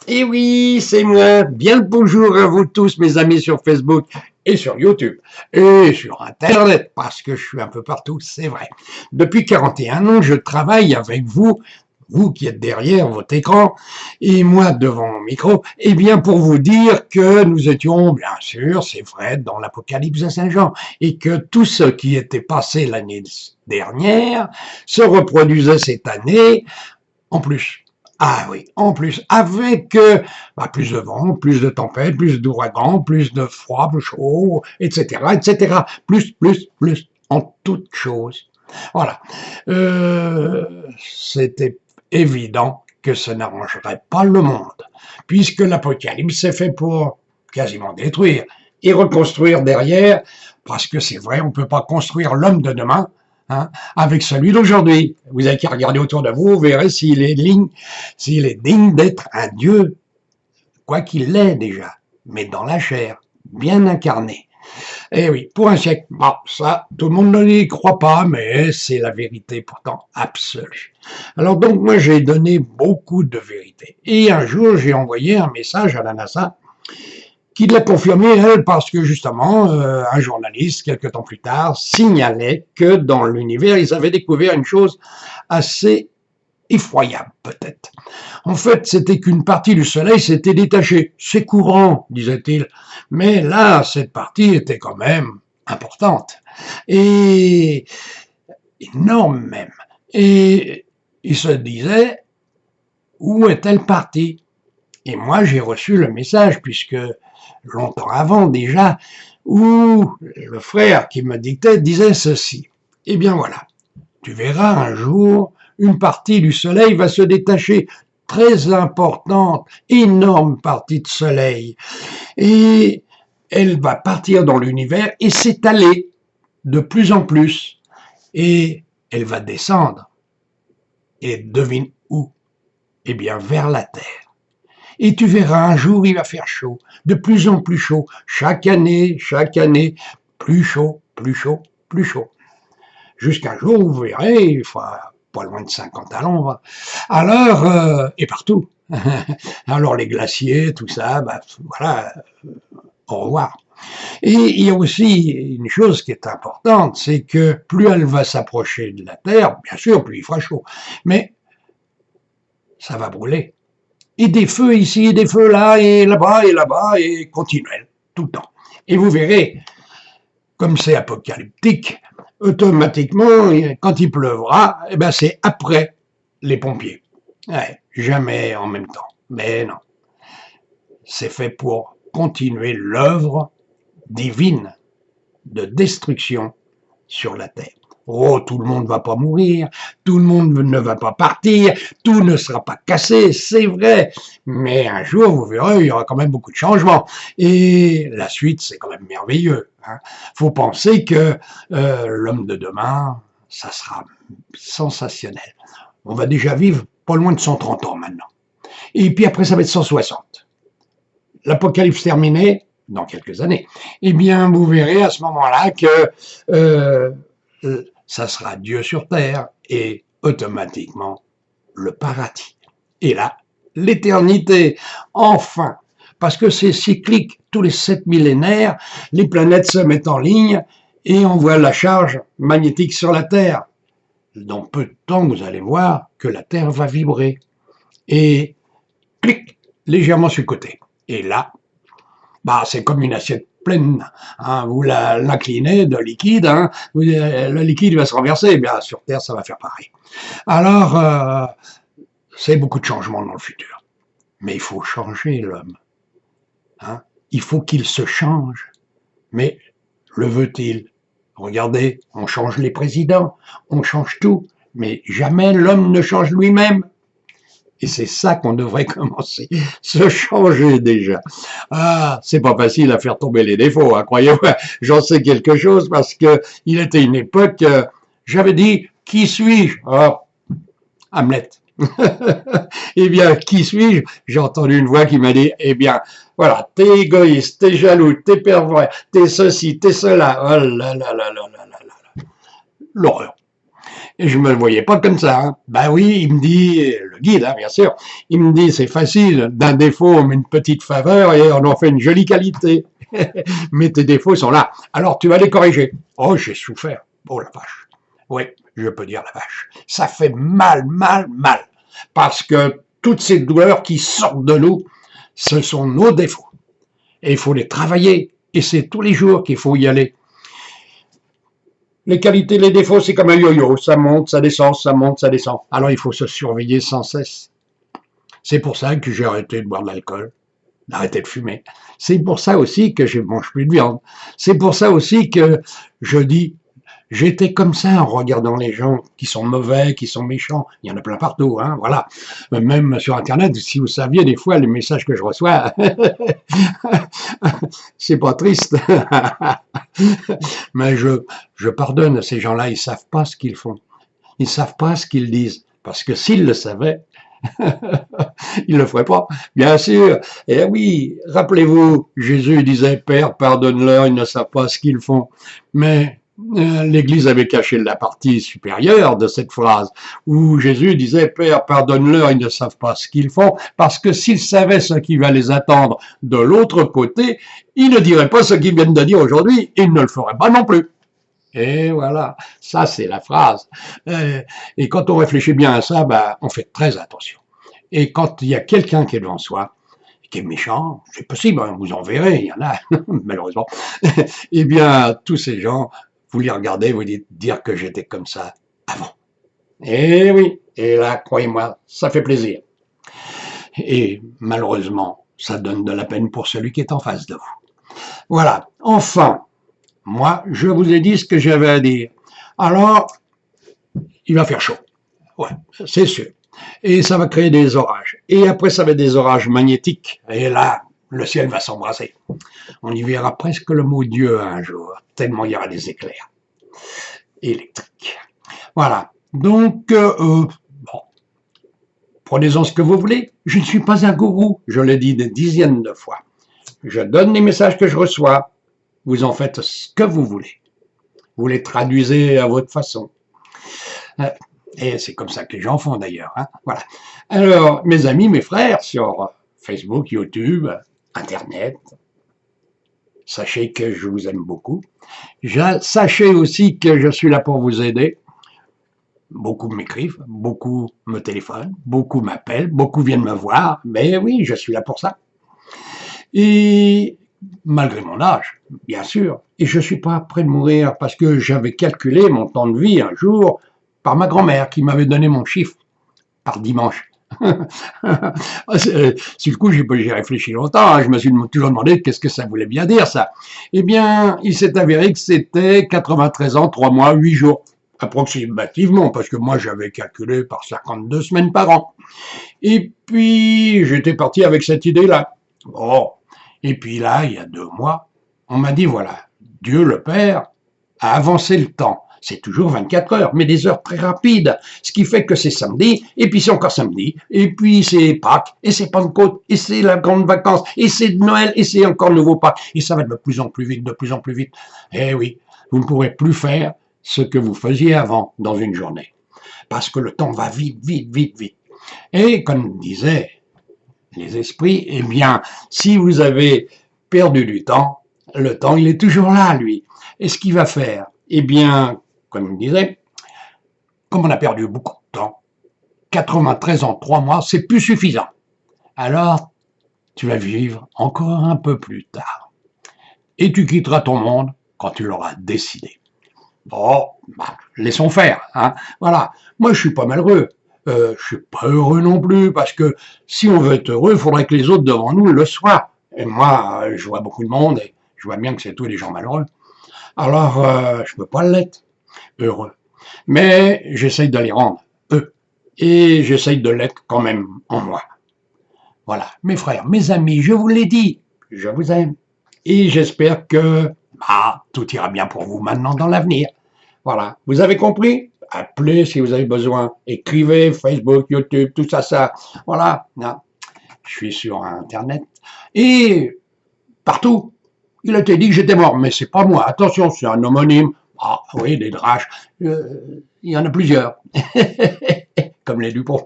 Et oui, c'est moi. Bien le bonjour à vous tous, mes amis sur Facebook et sur YouTube et sur Internet, parce que je suis un peu partout, c'est vrai. Depuis 41 ans, je travaille avec vous, vous qui êtes derrière votre écran, et moi devant mon micro, et bien pour vous dire que nous étions, bien sûr, c'est vrai, dans l'Apocalypse de Saint-Jean, et que tout ce qui était passé l'année dernière se reproduisait cette année, en plus. Ah oui, en plus, avec plus de vent, plus de tempêtes, plus d'ouragans, plus de froid, plus chaud, etc., etc. Plus, en toutes choses. Voilà. C'était évident que ça n'arrangerait pas le monde, puisque l'Apocalypse s'est fait pour quasiment détruire et reconstruire derrière, parce que c'est vrai, on ne peut pas construire l'homme de demain, hein, avec celui d'aujourd'hui. Vous avez qu'à regarder autour de vous, vous verrez s'il est digne d'être un Dieu, quoi qu'il l'ait déjà, mais dans la chair, bien incarné. Eh oui, pour un siècle. Bon, ça, tout le monde ne n'y croit pas, mais c'est la vérité pourtant absolue. Alors donc, moi, j'ai donné beaucoup de vérité. Et un jour, j'ai envoyé un message à la NASA qui l'a confirmé, elle, parce que justement, un journaliste, quelques temps plus tard, signalait que dans l'univers, ils avaient découvert une chose assez effroyable, peut-être. En fait, c'était qu'une partie du Soleil s'était détachée. C'est courant, disait-il. Mais là, cette partie était quand même importante. Et énorme même. Et il se disait, où est-elle partie? Et moi, j'ai reçu le message, puisque longtemps avant déjà, où le frère qui me dictait disait ceci. Eh bien voilà, tu verras un jour, une partie du soleil va se détacher, très importante, énorme partie de soleil, et elle va partir dans l'univers et s'étaler de plus en plus, et elle va descendre. Et devine où? Eh bien vers la Terre. Et tu verras, un jour, il va faire chaud, de plus en plus chaud, chaque année, plus chaud, plus chaud, plus chaud. Jusqu'un jour, vous verrez, il fera pas loin de 50 à l'ombre. Alors, et partout. Alors les glaciers, tout ça, voilà, au revoir. Et il y a aussi une chose qui est importante, c'est que plus elle va s'approcher de la Terre, bien sûr, plus il fera chaud, mais ça va brûler. Et des feux ici, et des feux là, et là-bas, et continuels, tout le temps. Et vous verrez, comme c'est apocalyptique, automatiquement, quand il pleuvra, eh ben c'est après les pompiers. Ouais, jamais en même temps. Mais non, c'est fait pour continuer l'œuvre divine de destruction sur la terre. Oh, tout le monde ne va pas mourir, tout le monde ne va pas partir, tout ne sera pas cassé, c'est vrai. Mais un jour, vous verrez, il y aura quand même beaucoup de changements. Et la suite, c'est quand même merveilleux. Hein. Faut penser que l'homme de demain, ça sera sensationnel. On va déjà vivre pas loin de 130 ans maintenant. Et puis après, ça va être 160. L'apocalypse terminé, dans quelques années, eh bien, vous verrez à ce moment-là que ça sera Dieu sur terre et automatiquement le paradis. Et là, l'éternité, enfin, parce que c'est cyclique, tous les 7 millénaires, les planètes se mettent en ligne et on voit la charge magnétique sur la Terre. Dans peu de temps, vous allez voir que la Terre va vibrer et clic, légèrement sur le côté. Et là, c'est comme une assiette pleine. Hein, vous l'inclinez de liquide, hein, le liquide va se renverser. Eh bien, sur Terre, ça va faire pareil. Alors, c'est beaucoup de changements dans le futur. Mais il faut changer l'homme. Hein. Il faut qu'il se change. Mais le veut-il? Regardez, on change les présidents, on change tout, mais jamais l'homme ne change lui-même. Et c'est ça qu'on devrait commencer, se changer déjà. Ah, c'est pas facile à faire tomber les défauts, hein, croyez-moi. J'en sais quelque chose parce que il était une époque, j'avais dit, qui suis-je? Oh, Hamlet. Eh bien, qui suis-je? J'ai entendu une voix qui m'a dit, eh bien, voilà, t'es égoïste, t'es jaloux, t'es pervers, t'es ceci, t'es cela. Oh là là là là là là là. L'horreur. Et je me voyais pas comme ça. Hein. Ben oui, il me dit, le guide, hein, bien sûr, il me dit, c'est facile, d'un défaut, on met une petite faveur et on en fait une jolie qualité. Mais tes défauts sont là. Alors, tu vas les corriger. Oh, j'ai souffert. Oh, la vache. Oui, je peux dire la vache. Ça fait mal, mal, mal. Parce que toutes ces douleurs qui sortent de nous, ce sont nos défauts. Et il faut les travailler. Et c'est tous les jours qu'il faut y aller. Les qualités, les défauts, c'est comme un yo-yo. Ça monte, ça descend, ça monte, ça descend. Alors, il faut se surveiller sans cesse. C'est pour ça que j'ai arrêté de boire de l'alcool, d'arrêter de fumer. C'est pour ça aussi que je ne mange plus de viande. C'est pour ça aussi que je dis, j'étais comme ça en regardant les gens qui sont mauvais, qui sont méchants. Il y en a plein partout, hein, voilà. Même sur Internet, si vous saviez des fois les messages que je reçois, c'est pas triste. Mais je pardonne à ces gens-là, ils savent pas ce qu'ils font. Ils savent pas ce qu'ils disent. Parce que s'ils le savaient, il ne le ferait pas, bien sûr. Et oui, rappelez-vous, Jésus disait, Père, pardonne-leur, ils ne savent pas ce qu'ils font. Mais l'Église avait caché la partie supérieure de cette phrase, où Jésus disait, Père, pardonne-leur, ils ne savent pas ce qu'ils font, parce que s'ils savaient ce qui va les attendre de l'autre côté, ils ne diraient pas ce qu'ils viennent de dire aujourd'hui, ils ne le feraient pas non plus. Et voilà, ça c'est la phrase. Et quand on réfléchit bien à ça, ben, on fait très attention. Et quand il y a quelqu'un qui est devant soi, qui est méchant, c'est possible, hein, vous en verrez, il y en a, malheureusement, eh bien, tous ces gens, vous les regardez, vous dites dire que j'étais comme ça avant. Et oui, et là, croyez-moi, ça fait plaisir. Et malheureusement, ça donne de la peine pour celui qui est en face de vous. Voilà, enfin, moi, je vous ai dit ce que j'avais à dire. Alors, il va faire chaud. Ouais, c'est sûr. Et ça va créer des orages. Et après, ça va être des orages magnétiques. Et là, le ciel va s'embraser. On y verra presque le mot Dieu un jour, tellement il y aura des éclairs électriques. Voilà. Donc, bon, prenez-en ce que vous voulez. Je ne suis pas un gourou, je l'ai dit des dizaines de fois. Je donne les messages que je reçois. Vous en faites ce que vous voulez. Vous les traduisez à votre façon. Et c'est comme ça que les gens font d'ailleurs. Hein. Voilà. Alors, mes amis, mes frères, sur Facebook, YouTube, Internet, sachez que je vous aime beaucoup. Sachez aussi que je suis là pour vous aider. Beaucoup m'écrivent, beaucoup me téléphonent, beaucoup m'appellent, beaucoup viennent me voir. Mais oui, je suis là pour ça. Et malgré mon âge, bien sûr. Et je ne suis pas près de mourir parce que j'avais calculé mon temps de vie un jour par ma grand-mère qui m'avait donné mon chiffre par dimanche. Sur le coup, j'ai réfléchi longtemps, hein, je me suis toujours demandé qu'est-ce que ça voulait bien dire ça. Eh bien, il s'est avéré que c'était 93 ans, 3 mois, 8 jours, approximativement, parce que moi j'avais calculé par 52 semaines par an. Et puis, j'étais parti avec cette idée-là. Bon, et puis là, il y a 2 mois, on m'a dit, voilà, Dieu le Père a avancé le temps. C'est toujours 24 heures, mais des heures très rapides. Ce qui fait que c'est samedi, et puis c'est encore samedi, et puis c'est Pâques, et c'est Pentecôte, et c'est la grande vacances, et c'est Noël, et c'est encore nouveau Pâques. Et ça va de plus en plus vite, de plus en plus vite. Eh oui, vous ne pourrez plus faire ce que vous faisiez avant dans une journée. Parce que le temps va vite, vite, vite, vite. Et comme disaient les esprits, eh bien, si vous avez perdu du temps, le temps, il est toujours là, lui. Et ce qu'il va faire, eh bien, comme il disait, comme on a perdu beaucoup de temps, 93 ans, 3 mois, c'est plus suffisant. Alors, tu vas vivre encore un peu plus tard. Et tu quitteras ton monde quand tu l'auras décidé. Bon, bah, laissons faire. Hein. Voilà. Moi, je suis pas malheureux. Je suis pas heureux non plus, parce que si on veut être heureux, il faudrait que les autres devant nous le soient. Et moi, je vois beaucoup de monde, et je vois bien que c'est tous les gens malheureux. Alors, je peux pas l'être heureux. Mais j'essaye de les rendre eux. Et j'essaye de l'être quand même en moi. Voilà, mes frères, mes amis, je vous l'ai dit, je vous aime. Et j'espère que tout ira bien pour vous maintenant dans l'avenir. Voilà, vous avez compris? Appelez si vous avez besoin. Écrivez, Facebook, YouTube, tout ça, ça. Voilà, je suis sur Internet. Et partout, il a été dit que j'étais mort, mais c'est pas moi. Attention, c'est un homonyme. Ah oui, des draches. il y en a plusieurs. Comme les Dupont.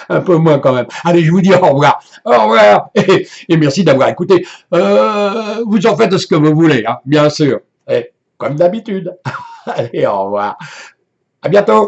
Un peu moins quand même. Allez, je vous dis au revoir. Au revoir. Et merci d'avoir écouté. Vous en faites ce que vous voulez, hein, bien sûr. Et comme d'habitude. Allez, au revoir. À bientôt.